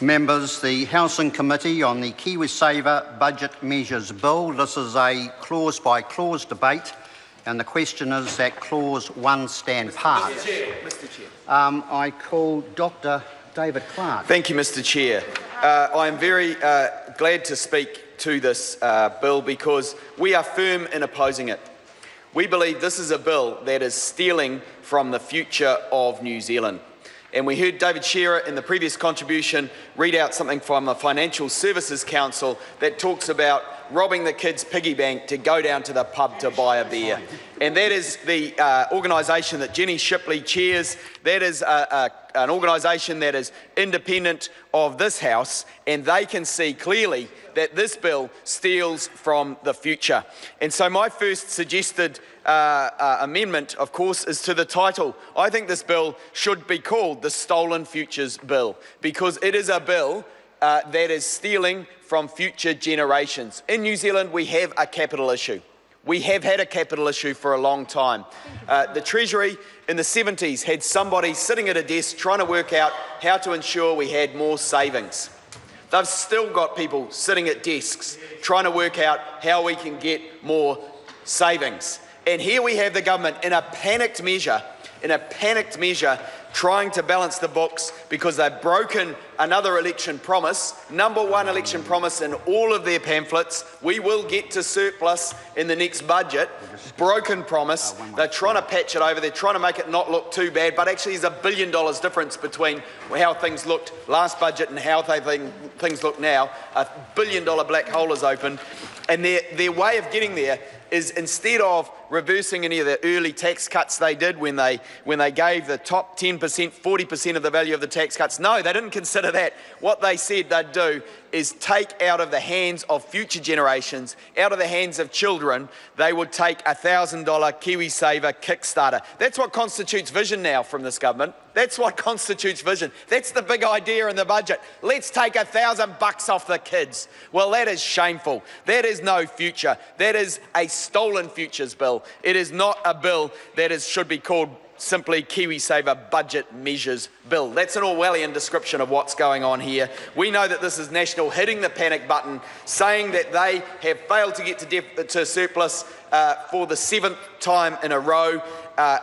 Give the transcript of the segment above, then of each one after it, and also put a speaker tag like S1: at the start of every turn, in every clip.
S1: Members, the Housing Committee on the KiwiSaver Budget Measures Bill. This is a clause-by-clause debate, and the question is that Clause 1 stand part.
S2: Mr. Chair.
S1: I call Dr. David Clark.
S2: Thank you, Mr. Chair. I am very glad to speak to this bill because we are firm in opposing it. We believe this is a bill that is stealing from the future of New Zealand. And we heard David Shearer in the previous contribution read out something from the Financial Services Council that talks about robbing the kids' piggy bank to go down to the pub to buy a beer. And that is the organisation that Jenny Shipley chairs. That is an organisation that is independent of this House, and they can see clearly that this bill steals from the future. And so my first suggested amendment, of course, is to the title. I think this bill should be called the Stolen Futures Bill, because it is a bill that is stealing from future generations. In New Zealand, we have a capital issue. We have had a capital issue for a long time. The Treasury in the 70s had somebody sitting at a desk trying to work out how to ensure we had more savings. They've still got people sitting at desks trying to work out how we can get more savings. And here we have the government in a panicked measure, trying to balance the books because they've broken another election promise, number one election promise in all of their pamphlets. We will get to surplus in the next budget. Broken promise. They're trying to patch it over. They're trying to make it not look too bad, but actually there's $1 billion difference between how things looked last budget and how things look now. $1 billion black hole is opened. And their way of getting there is, instead of reversing any of the early tax cuts they did when they gave the top 10%, 40% of the value of the tax cuts, no, they didn't consider that. What they said they'd do is take out of the hands of future generations, out of the hands of children, they would take a $1,000 KiwiSaver Kickstarter. That's what constitutes vision now from this government. That's what constitutes vision. That's the big idea in the budget. Let's take $1,000 off the kids. Well, that is shameful. That is no future. That is a stolen futures bill. It is not a bill that should be called simply KiwiSaver Budget Measures Bill. That's an Orwellian description of what's going on here. We know that this is National hitting the panic button, saying that they have failed to get to surplus for the 7th time in a row,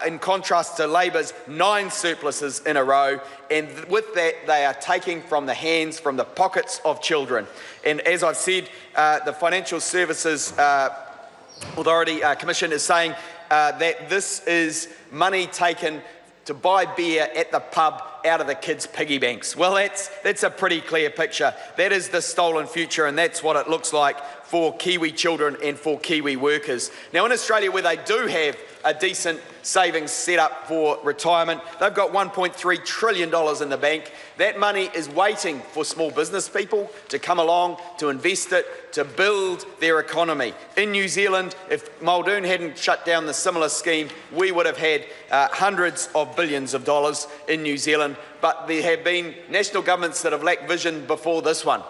S2: in contrast to Labour's 9 surpluses in a row. And with that, they are taking from the hands, from the pockets of children. And as I've said, the Financial Services Authority Commission is saying that this is money taken to buy beer at the pub out of the kids' piggy banks. Well, that's a pretty clear picture. That is the stolen future, and that's what it looks like for Kiwi children and for Kiwi workers. Now, in Australia, where they do have a decent savings set up for retirement, they've got $1.3 trillion in the bank. That money is waiting for small business people to come along, to invest it, to build their economy. In New Zealand, if Muldoon hadn't shut down the similar scheme, we would have had hundreds of billions of dollars in New Zealand. But there have been national governments that have lacked vision before this one.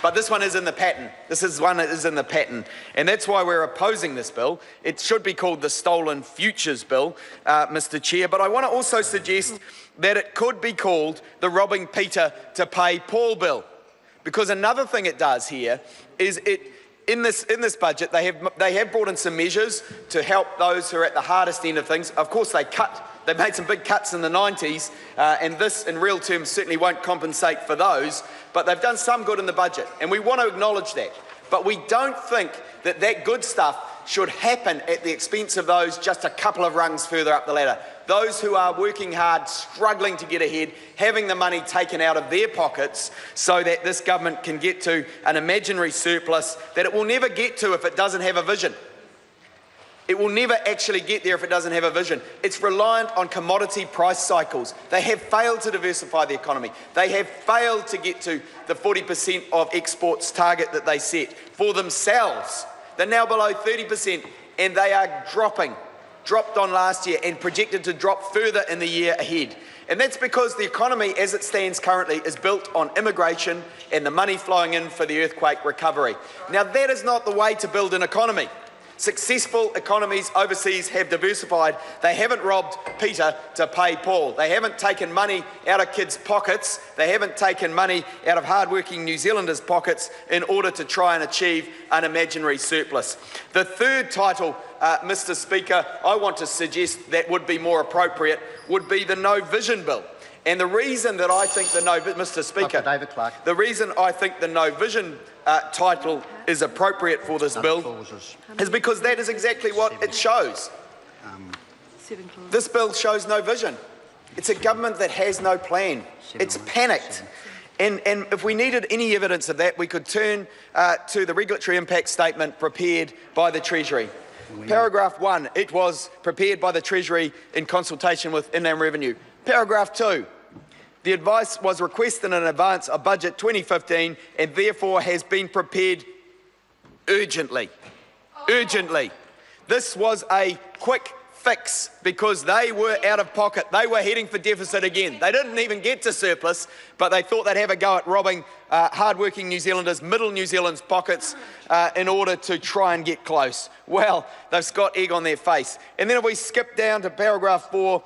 S2: But this one is in the pattern. This is one that is in the pattern. And that's why we're opposing this bill. It should be called the Stolen Futures Bill, Mr. Chair. But I want to also suggest that it could be called the Robbing Peter to Pay Paul Bill. Because another thing it does here is in this budget, they have brought in some measures to help those who are at the hardest end of things. Of course, they made some big cuts in the 90s, and this, in real terms, certainly won't compensate for those, but they've done some good in the budget, and we want to acknowledge that. But we don't think that good stuff should happen at the expense of those just a couple of rungs further up the ladder. Those who are working hard, struggling to get ahead, having the money taken out of their pockets so that this government can get to an imaginary surplus that it will never get to if it doesn't have a vision. It will never actually get there if it doesn't have a vision. It's reliant on commodity price cycles. They have failed to diversify the economy. They have failed to get to the 40% of exports target that they set for themselves. They're now below 30%, and they are dropped on last year and projected to drop further in the year ahead. And that's because the economy as it stands currently is built on immigration and the money flowing in for the earthquake recovery. Now, that is not the way to build an economy. Successful economies overseas have diversified. They haven't robbed Peter to pay Paul. They haven't taken money out of kids' pockets. They haven't taken money out of hard-working New Zealanders' pockets in order to try and achieve an imaginary surplus. The third title, Mr. Speaker, I want to suggest that would be more appropriate would be the No Vision Bill. And the reason that I think Mr. Speaker,
S1: David Clark.
S2: the reason I think the No Vision title is appropriate for this bill is because that is exactly what it shows. This bill shows no vision. It's a government that has no plan. It's panicked. And if we needed any evidence of that, we could turn to the regulatory impact statement prepared by the Treasury. Paragraph 1, it was prepared by the Treasury in consultation with Inland Revenue. Paragraph 2, the advice was requested in advance of Budget 2015 and therefore has been prepared urgently. Urgently. This was a quick fix because they were out of pocket. They were heading for deficit again. They didn't even get to surplus, but they thought they'd have a go at robbing hard-working New Zealanders, middle New Zealand's pockets in order to try and get close. Well, they've got egg on their face. And then if we skip down to paragraph 4,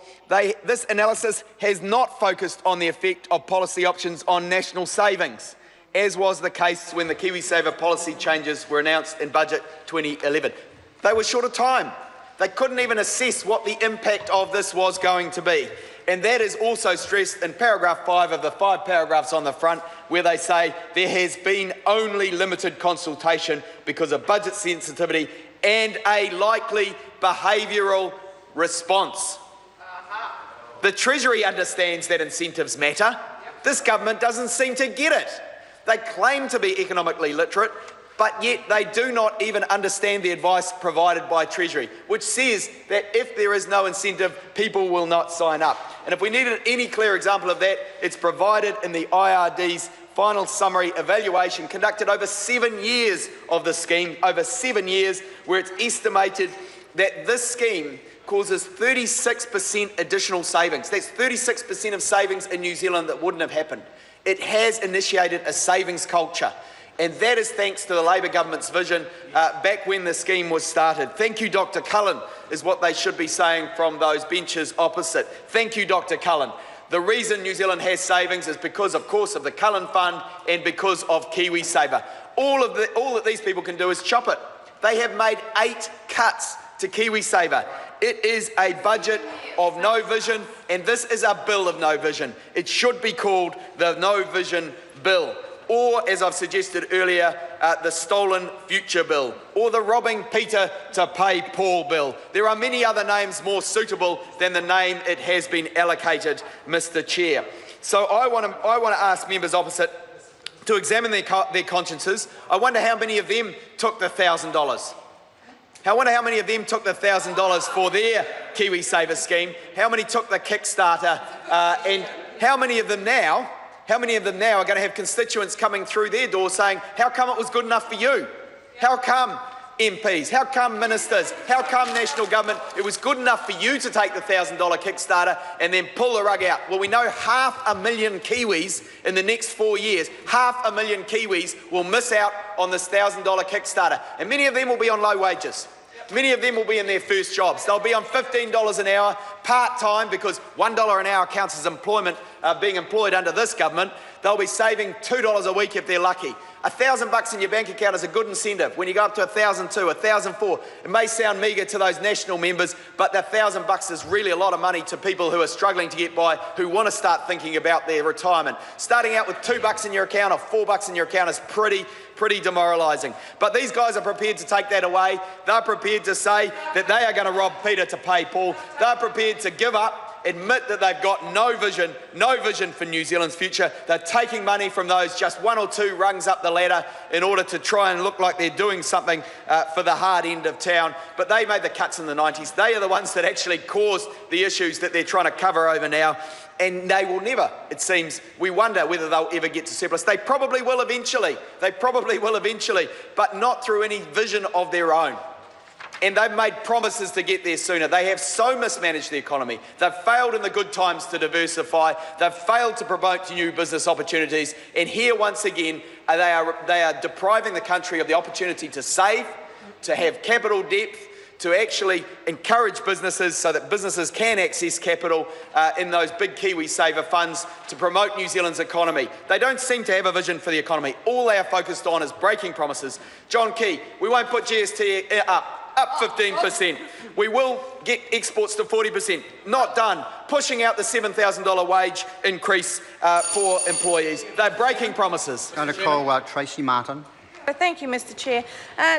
S2: this analysis has not focused on the effect of policy options on national savings, as was the case when the KiwiSaver policy changes were announced in Budget 2011. They were short of time. They couldn't even assess what the impact of this was going to be. And that is also stressed in paragraph 5 of the 5 paragraphs on the front, where they say there has been only limited consultation because of budget sensitivity and a likely behavioural response. The Treasury understands that incentives matter. This government doesn't seem to get it. They claim to be economically literate, but yet they do not even understand the advice provided by Treasury, which says that if there is no incentive, people will not sign up. And if we needed any clear example of that, it's provided in the IRD's final summary evaluation conducted over 7 years of the scheme, over 7 years, where it's estimated that this scheme causes 36% additional savings. That's 36% of savings in New Zealand that wouldn't have happened. It has initiated a savings culture. And that is thanks to the Labor government's vision back when the scheme was started. Thank you, Dr. Cullen, is what they should be saying from those benches opposite. Thank you, Dr. Cullen. The reason New Zealand has savings is because, of course, of the Cullen Fund and because of KiwiSaver. All that these people can do is chop it. They have made 8 cuts to KiwiSaver. It is a budget of no vision, and this is a bill of no vision. It should be called the No Vision Bill. Or, as I've suggested earlier, the Stolen Future Bill, or the Robbing Peter to Pay Paul Bill. There are many other names more suitable than the name it has been allocated, Mr. Chair. So I want to ask members opposite to examine their consciences. I wonder how many of them took the $1,000. I wonder how many of them took the $1,000 for their KiwiSaver scheme. How many took the Kickstarter, and how many of them now are going to have constituents coming through their door saying, how come it was good enough for you? How come MPs? How come ministers? How come national government? It was good enough for you to take the $1,000 Kickstarter and then pull the rug out. Well, we know 500,000 Kiwis in the next 4 years, 500,000 Kiwis will miss out on this $1,000 Kickstarter. And many of them will be on low wages. Many of them will be in their first jobs. They'll be on $15 an hour, part-time, because $1 an hour counts as employment, being employed under this government. They'll be saving $2 a week if they're lucky. $1,000 in your bank account is a good incentive. When you go up to 1,002, 1,004, it may sound meagre to those national members, but that $1,000 is really a lot of money to people who are struggling to get by, who want to start thinking about their retirement. Starting out with $2 in your account or $4 in your account is pretty demoralising. But these guys are prepared to take that away. They're prepared to say that they are going to rob Peter to pay Paul. They're prepared to give up, admit that they've got no vision for New Zealand's future. They're taking money from those just 1 or 2 rungs up the ladder in order to try and look like they're doing something for the hard end of town. But they made the cuts in the 90s. They are the ones that actually caused the issues that they're trying to cover over now. And they will never, it seems, we wonder whether they'll ever get to surplus. They probably will eventually, but not through any vision of their own. And they've made promises to get there sooner. They have so mismanaged the economy. They've failed in the good times to diversify. They've failed to promote new business opportunities. And here, once again, they are depriving the country of the opportunity to save, to have capital depth, to actually encourage businesses so that businesses can access capital in those big KiwiSaver funds to promote New Zealand's economy. They don't seem to have a vision for the economy. All they are focused on is breaking promises. John Key, we won't put GST up 15%. We will get exports to 40%. Not done. Pushing out the $7,000 wage increase for employees. They're breaking promises.
S1: Going to call Tracy Martin.
S3: Thank you, Mr. Chair.